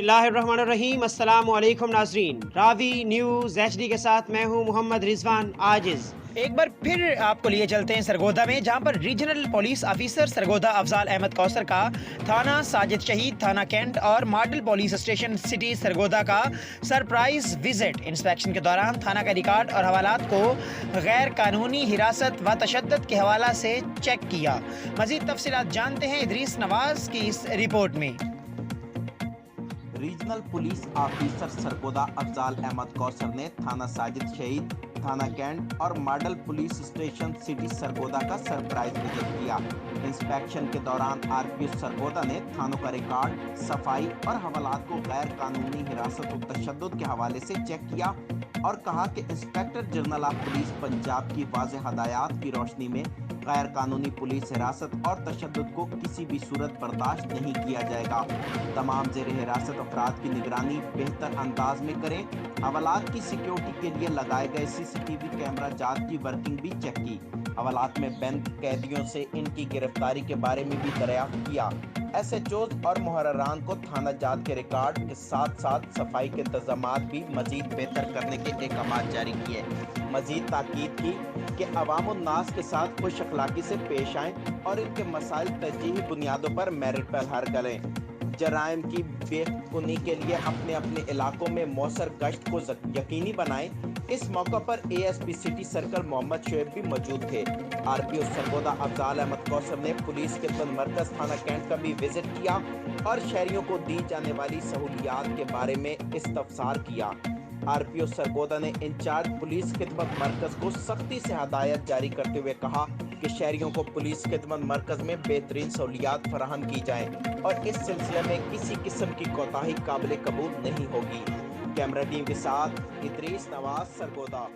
बिस्मिल्लाहिर्रहमानिर्रहीम। अस्सलाम वालेकुम नाजरीन, रावी न्यूज़ HD के साथ मैं हूं मोहम्मद रिजवान आजिज। एक बार फिर आपको लिए चलते हैं सरगोदा में, जहां पर regional police officer Sargodha Afzal Ahmed Kausar का थाना साजिद शहीद, थाना कैंट और model police station city Sargodha का सरप्राइज विजिट इंस्पेक्शन के दौरान थाना का रिकॉर्ड और हवालात को गैर कानूनी हिरासत व तशद्दुद के हवाला से चेक किया। मजीद तफसीलात जानते हैं इदरीस नवाज की इस रिपोर्ट में। Regional police officer Sargodha Afzal Ahmed Kausar ने थाना साजिद शहीद, थाना कैंट और model police station city Sargodha का सरप्राइज विजिट किया। इंस्पेक्शन के दौरान आरपीओ सरगोदा ने थानों का रिकॉर्ड, सफाई और हवालात को गैर कानूनी हिरासत और तशद्दुद के हवाले से चेक किया और कहा कि inspector general of police Punjab की वाज़ेह हदायत की रोशनी में गैर कानूनी पुलिस हिरासत और तशद्दुद को किसी भी सूरत बर्दाश्त नहीं किया जाएगा। तमाम ज़ेर हिरासत अफराद की निगरानी बेहतर अंदाज में करें। हवालात की सिक्योरिटी के लिए लगाए गए CCTV कैमरा जात की वर्किंग भी चेक की। हवालात में बंद कैदियों से इनकी गिरफ्तारी के बारे में भी दरियाफ्त किया। SHOs और मुहर्ररान को थाना जात के रिकॉर्ड के साथ साथ सफाई के इंतजामात भी मजीद बेहतर करने के अहकाम जारी किए। मजीद ताकीद की कि अवाम उन नास के साथ खुश अखलाकी से पेश आएँ और इनके मसाइल तरजीही बुनियादों पर मेरिट पर हल करें। जराइम की बेखुनी के लिए अपने अपने इलाकों में मौसर गश्त को यकीनी बनाएं। इस मौका पर ASP city circle Mohammad Shoaib भी मौजूद थे। RPO सरगोदा अफजाल अहमद कौसर ने पुलिस के तन मरकज थाना कैंट का भी विजिट किया और शहरियों को दी जाने वाली सहूलियात के बारे में इस्तफसार किया। RPO सरगोदा ने इंचार्ज पुलिस खिदमत मरकज को सख्ती से हदायत जारी करते हुए कहा कि शहरियों को पुलिस खिदमत मरकज में बेहतरीन सहूलियात फराहम की जाएं और इस सिलसिले में किसी किस्म की कोताही काबिल कबूल नहीं होगी। कैमरा टीम के साथ इदरीस नवाज सरगोदा।